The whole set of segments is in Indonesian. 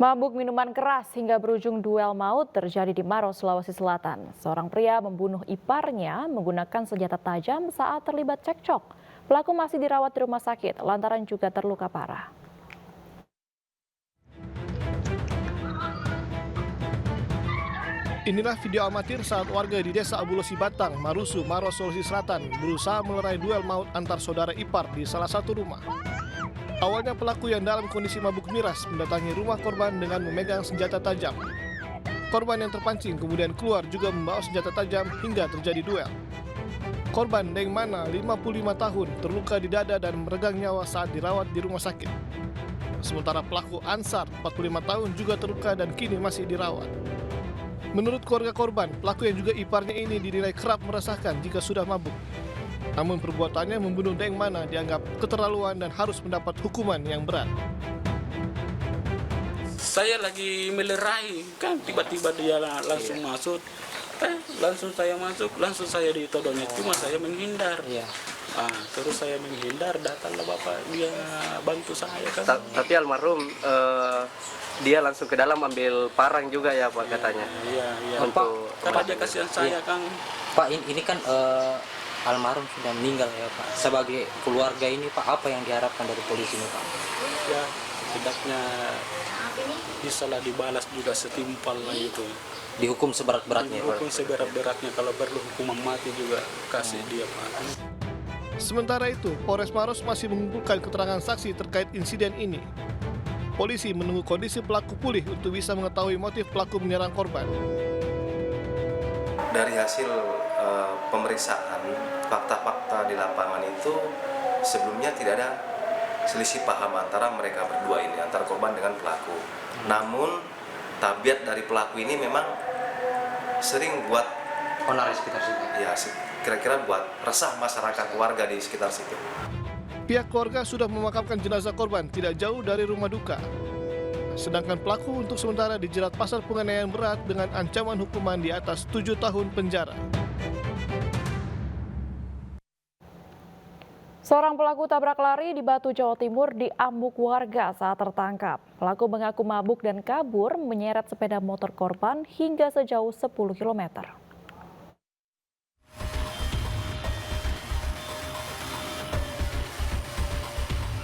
Mabuk minuman keras hingga berujung duel maut terjadi di Maros, Sulawesi Selatan. Seorang pria membunuh iparnya menggunakan senjata tajam saat terlibat cekcok. Pelaku masih dirawat di rumah sakit lantaran juga terluka parah. Inilah video amatir saat warga di Desa Abulosi Batang, Marusu, Maros, Sulawesi Selatan berusaha melerai duel maut antar saudara ipar di salah satu rumah. Awalnya pelaku yang dalam kondisi mabuk miras mendatangi rumah korban dengan memegang senjata tajam. Korban yang terpancing kemudian keluar juga membawa senjata tajam hingga terjadi duel. Korban Deng Mana, 55 tahun, terluka di dada dan meregang nyawa saat dirawat di rumah sakit. Sementara pelaku Ansar, 45 tahun, juga terluka dan kini masih dirawat. Menurut keluarga korban, pelaku yang juga iparnya ini dinilai kerap meresahkan jika sudah mabuk. Namun perbuatannya membunuh Deng Mana dianggap keterlaluan dan harus mendapat hukuman yang berat. Saya lagi melerai, kan tiba-tiba dia langsung masuk. Langsung saya masuk, langsung saya ditodongnya. Cuma saya menghindar. Terus saya menghindar, datanglah bapak, dia bantu saya kan. Tapi almarhum dia langsung ke dalam ambil parang juga ya Pak katanya. Iya. Untuk Karena dia kasihan saya kan. Pak, ini kan almarhum sudah meninggal ya Pak. Sebagai keluarga ini Pak, apa yang diharapkan dari polisi ini Pak? Ya, setidaknya bisalah dibalas juga setimpal lah itu. Dihukum seberat-beratnya Pak? Dihukum seberat-beratnya, kalau perlu hukuman mati juga kasih dia Pak. Sementara itu, Polres Maros masih mengumpulkan keterangan saksi terkait insiden ini. Polisi menunggu kondisi pelaku pulih untuk bisa mengetahui motif pelaku menyerang korban. Dari hasil pemeriksaan fakta-fakta di lapangan itu sebelumnya tidak ada selisih paham antara mereka berdua ini, antara korban dengan pelaku. Namun tabiat dari pelaku ini memang sering buat Onar di sekitar situ. ya kira-kira buat resah masyarakat warga di sekitar situ. Pihak keluarga sudah memakamkan jenazah korban tidak jauh dari rumah duka. Sedangkan pelaku untuk sementara dijerat pasal penganiayaan berat dengan ancaman hukuman di atas 7 tahun penjara. Seorang pelaku tabrak lari di Batu, Jawa Timur diambuk warga saat tertangkap. Pelaku mengaku mabuk dan kabur menyeret sepeda motor korban hingga sejauh 10 km.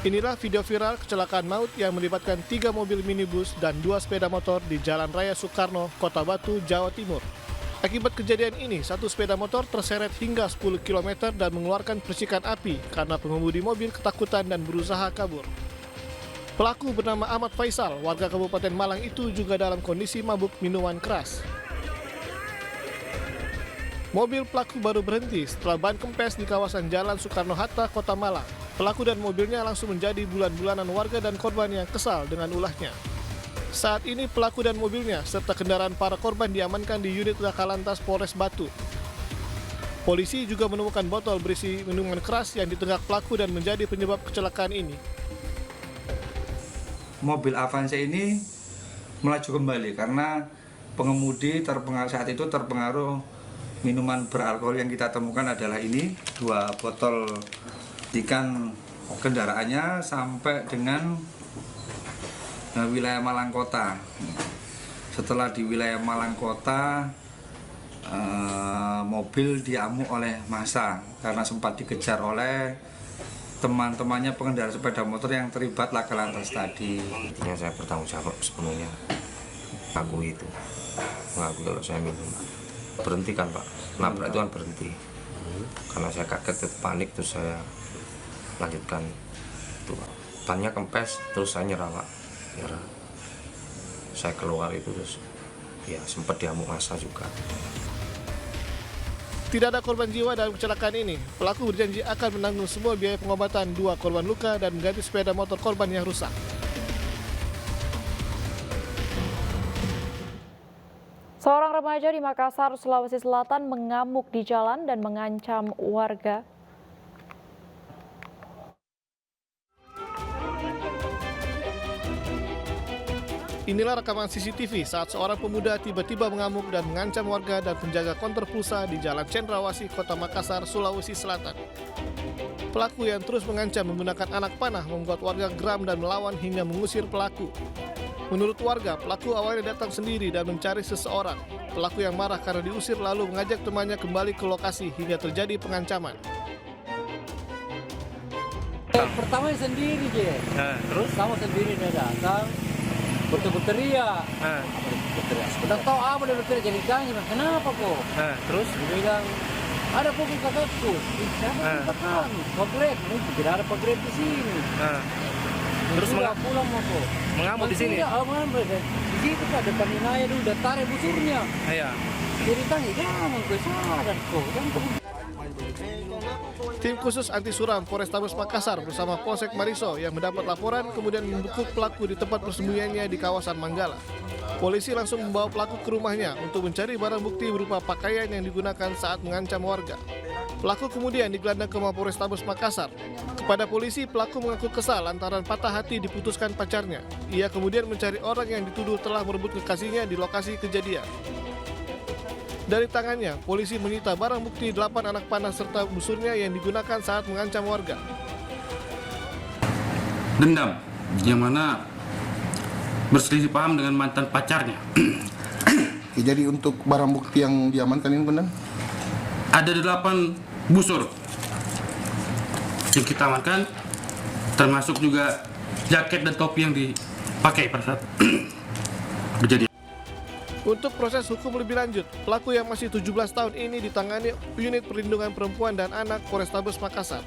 Inilah video viral kecelakaan maut yang melibatkan 3 mobil minibus dan 2 sepeda motor di Jalan Raya Soekarno, Kota Batu, Jawa Timur. Akibat kejadian ini, satu sepeda motor terseret hingga 10 km dan mengeluarkan percikan api karena pengemudi mobil ketakutan dan berusaha kabur. Pelaku bernama Ahmad Faisal, warga Kabupaten Malang itu juga dalam kondisi mabuk minuman keras. Mobil pelaku baru berhenti setelah ban kempes di kawasan Jalan Soekarno-Hatta, Kota Malang. Pelaku dan mobilnya langsung menjadi bulan-bulanan warga dan korban yang kesal dengan ulahnya. Saat ini pelaku dan mobilnya serta kendaraan para korban diamankan di unit Laka Lantas Polres Batu. Polisi juga menemukan botol berisi minuman keras yang ditenggak pelaku dan menjadi penyebab kecelakaan ini. Mobil Avanza ini melaju kembali karena pengemudi saat itu terpengaruh minuman beralkohol. Yang kita temukan adalah ini 2 botol ikan kendaraannya sampai dengan wilayah Malang Kota. Setelah di wilayah Malang Kota, mobil diamuk oleh massa karena sempat dikejar oleh teman-temannya pengendara sepeda motor yang terlibat laka lantas tadi. Intinya saya bertanggung jawab sepenuhnya. Aku itu mengaku kalau saya minum. Berhenti kan Pak, nabrak itu kan berhenti. Karena saya kaget, panik, terus saya lanjutkan itu. Bannya kempes, terus saya nyerah Pak. Saya keluar itu terus ya sempat diamuk massa juga. Tidak ada korban jiwa dalam kecelakaan ini. Pelaku berjanji akan menanggung semua biaya pengobatan 2 korban luka dan mengganti sepeda motor korban yang rusak. Seorang remaja di Makassar, Sulawesi Selatan mengamuk di jalan dan mengancam warga. Inilah rekaman CCTV saat seorang pemuda tiba-tiba mengamuk dan mengancam warga dan penjaga konter pulsa di Jalan Cendrawasih, Kota Makassar, Sulawesi Selatan. Pelaku yang terus mengancam menggunakan anak panah membuat warga geram dan melawan hingga mengusir pelaku. Menurut warga, pelaku awalnya datang sendiri dan mencari seseorang. Pelaku yang marah karena diusir lalu mengajak temannya kembali ke lokasi hingga terjadi pengancaman. Pertama sendiri dia. Terus sama sendiri dia datang. Berteriak. Udah tahu apa dia berteriak, jadi tanya, kenapa kok? Terus dia bilang, ada pokok kakakku. Siapa yang katakan? Pogreb, tidak ada pogreb di sini. Terus pulang mau kok? Mengamuk di sini? Mengamuk. Di situ Pak, depan Inaya dulu, udah tarik busurnya. Iya. Jadi tanya, jangan gue sadar kok. Tim khusus anti suram Polrestabes Makassar bersama Polsek Mariso yang mendapat laporan kemudian membekuk pelaku di tempat persembunyiannya di kawasan Manggala. Polisi langsung membawa pelaku ke rumahnya untuk mencari barang bukti berupa pakaian yang digunakan saat mengancam warga. Pelaku kemudian digelandang ke Mapolrestabes Makassar. Kepada polisi, pelaku mengaku kesal lantaran patah hati diputuskan pacarnya. Ia kemudian mencari orang yang dituduh telah merebut kekasihnya di lokasi kejadian. Dari tangannya, polisi menyita barang bukti 8 anak panah serta busurnya yang digunakan saat mengancam warga. Dendam, yang mana berselisih paham dengan mantan pacarnya. Jadi untuk barang bukti yang diamankan ini benar? Ada 8 busur yang kita amankan, termasuk juga jaket dan topi yang dipakai pada saat kejadian. Untuk proses hukum lebih lanjut, pelaku yang masih 17 tahun ini ditangani Unit Perlindungan Perempuan dan Anak Polrestabes Makassar.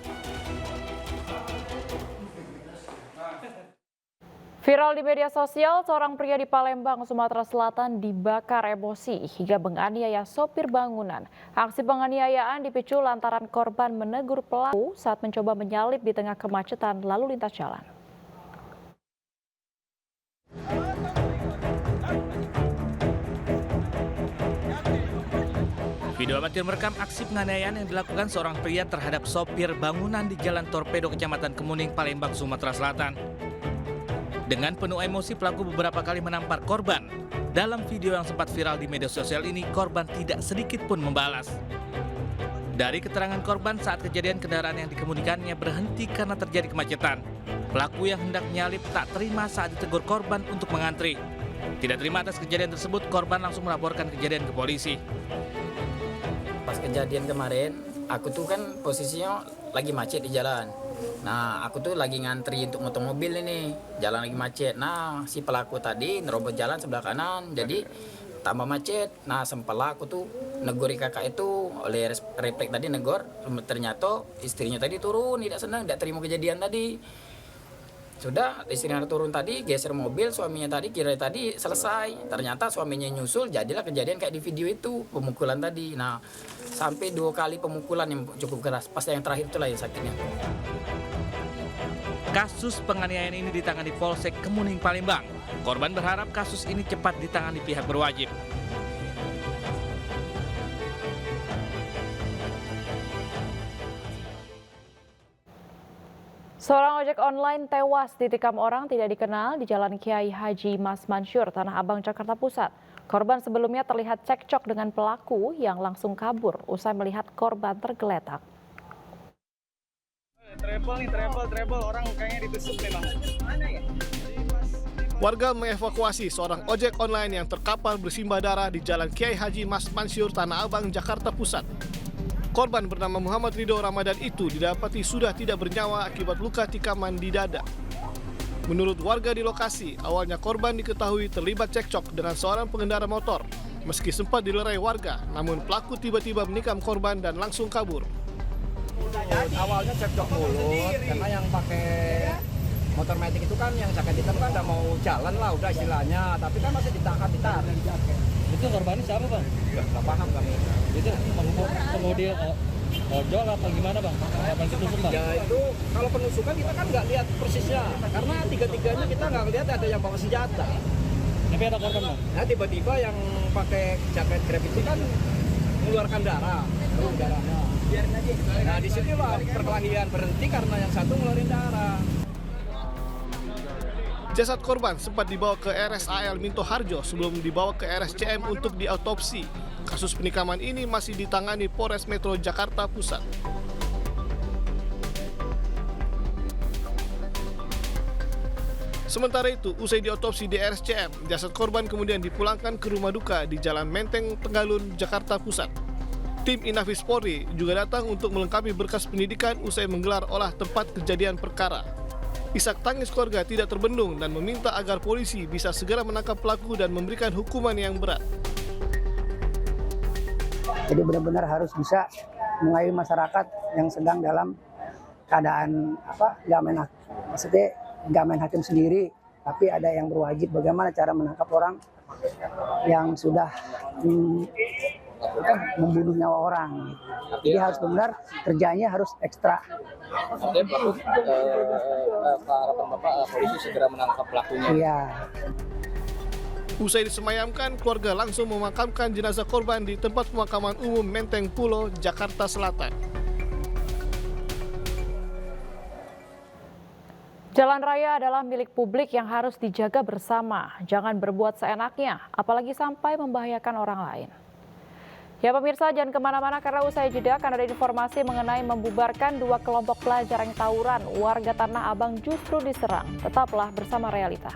Viral di media sosial, seorang pria di Palembang, Sumatera Selatan dibakar emosi hingga menganiaya sopir bangunan. Aksi penganiayaan dipicu lantaran korban menegur pelaku saat mencoba menyalip di tengah kemacetan lalu lintas jalan. Video amatir merekam aksi penganiayaan yang dilakukan seorang pria terhadap sopir bangunan di Jalan Torpedo, Kecamatan Kemuning, Palembang, Sumatera Selatan. Dengan penuh emosi, pelaku beberapa kali menampar korban. Dalam video yang sempat viral di media sosial ini, korban tidak sedikit pun membalas. Dari keterangan korban, saat kejadian kendaraan yang dikemudikannya berhenti karena terjadi kemacetan. Pelaku yang hendak menyalip tak terima saat ditegur korban untuk mengantri. Tidak terima atas kejadian tersebut, korban langsung melaporkan kejadian ke polisi. Pas kejadian kemarin, aku tuh kan posisinya lagi macet di jalan. Nah, aku tuh lagi ngantri untuk motong mobil ini, jalan lagi macet. Nah, si pelaku tadi nerobos jalan sebelah kanan, jadi tambah macet. Nah, sempatlah aku tuh negori kakak itu oleh refleks tadi negor. Ternyata istrinya tadi turun, tidak senang, tidak terima kejadian tadi. Sudah, istrinya turun tadi, geser mobil, suaminya tadi kira tadi selesai. Ternyata suaminya nyusul, jadilah kejadian kayak di video itu, pemukulan tadi. Nah, sampai 2 kali pemukulan yang cukup keras. Pas yang terakhir itulah yang sakitnya. Kasus penganiayaan ini ditangani Polsek Kemuning, Palembang. Korban berharap kasus ini cepat ditangani pihak berwajib. Seorang ojek online tewas ditikam orang tidak dikenal di Jalan Kiai Haji Mas Mansur, Tanah Abang, Jakarta Pusat. Korban sebelumnya terlihat cekcok dengan pelaku yang langsung kabur usai melihat korban tergeletak. Travel, orang kayaknya ditusuk nih Bang. Mana ya? Warga mengevakuasi seorang ojek online yang terkapar bersimbah darah di Jalan Kiai Haji Mas Mansur, Tanah Abang, Jakarta Pusat. Korban bernama Muhammad Ridho Ramadan itu didapati sudah tidak bernyawa akibat luka tikaman di dada. Menurut warga di lokasi, awalnya korban diketahui terlibat cekcok dengan seorang pengendara motor. Meski sempat dilerai warga, namun pelaku tiba-tiba menikam korban dan langsung kabur. Awalnya cekcok mulut, karena yang pakai motor metik itu kan yang jaket hitam kan udah mau jalan lah udah istilahnya, tapi kan masih ditahan. Itu korbannya siapa Bang? Nggak paham kami. Itu pengemudi ojol apa gimana Bang? Apa ditusuk Bang? Ya itu kalau penusukan kita kan nggak lihat persisnya, karena tiga-tiganya kita nggak lihat ada yang bawa senjata. Tapi ada korban Bang? Nah tiba-tiba yang pakai jaket Grab itu kan mengeluarkan darah. Nah di situ lah perkelahian berhenti karena yang satu ngeluarin darah. Jasad korban sempat dibawa ke RSAL Minto Harjo sebelum dibawa ke RSCM untuk diautopsi. Kasus penikaman ini masih ditangani Polres Metro Jakarta Pusat. Sementara itu, usai diotopsi di RSCM, jasad korban kemudian dipulangkan ke rumah duka di Jalan Menteng, Tenggalun, Jakarta Pusat. Tim Inafis Polri juga datang untuk melengkapi berkas penyidikan usai menggelar olah tempat kejadian perkara. Isak tangis keluarga tidak terbendung dan meminta agar polisi bisa segera menangkap pelaku dan memberikan hukuman yang berat. Jadi benar-benar harus bisa mengayomi masyarakat yang sedang dalam keadaan nggak main hakim sendiri, tapi ada yang berwajib bagaimana cara menangkap orang yang sudah membunuh nyawa orang. Jadi harus benar kerjanya harus ekstra. Artinya pelaku, harapan Bapak polisi segera menangkap pelakunya. Iya. Usai disemayamkan, keluarga langsung memakamkan jenazah korban di tempat pemakaman umum Menteng Pulo, Jakarta Selatan. Jalan raya adalah milik publik yang harus dijaga bersama. Jangan berbuat seenaknya, apalagi sampai membahayakan orang lain. Ya pemirsa, jangan kemana-mana karena usai jeda akan ada informasi mengenai membubarkan 2 kelompok pelajar yang tawuran. Warga Tanah Abang justru diserang. Tetaplah bersama Realita.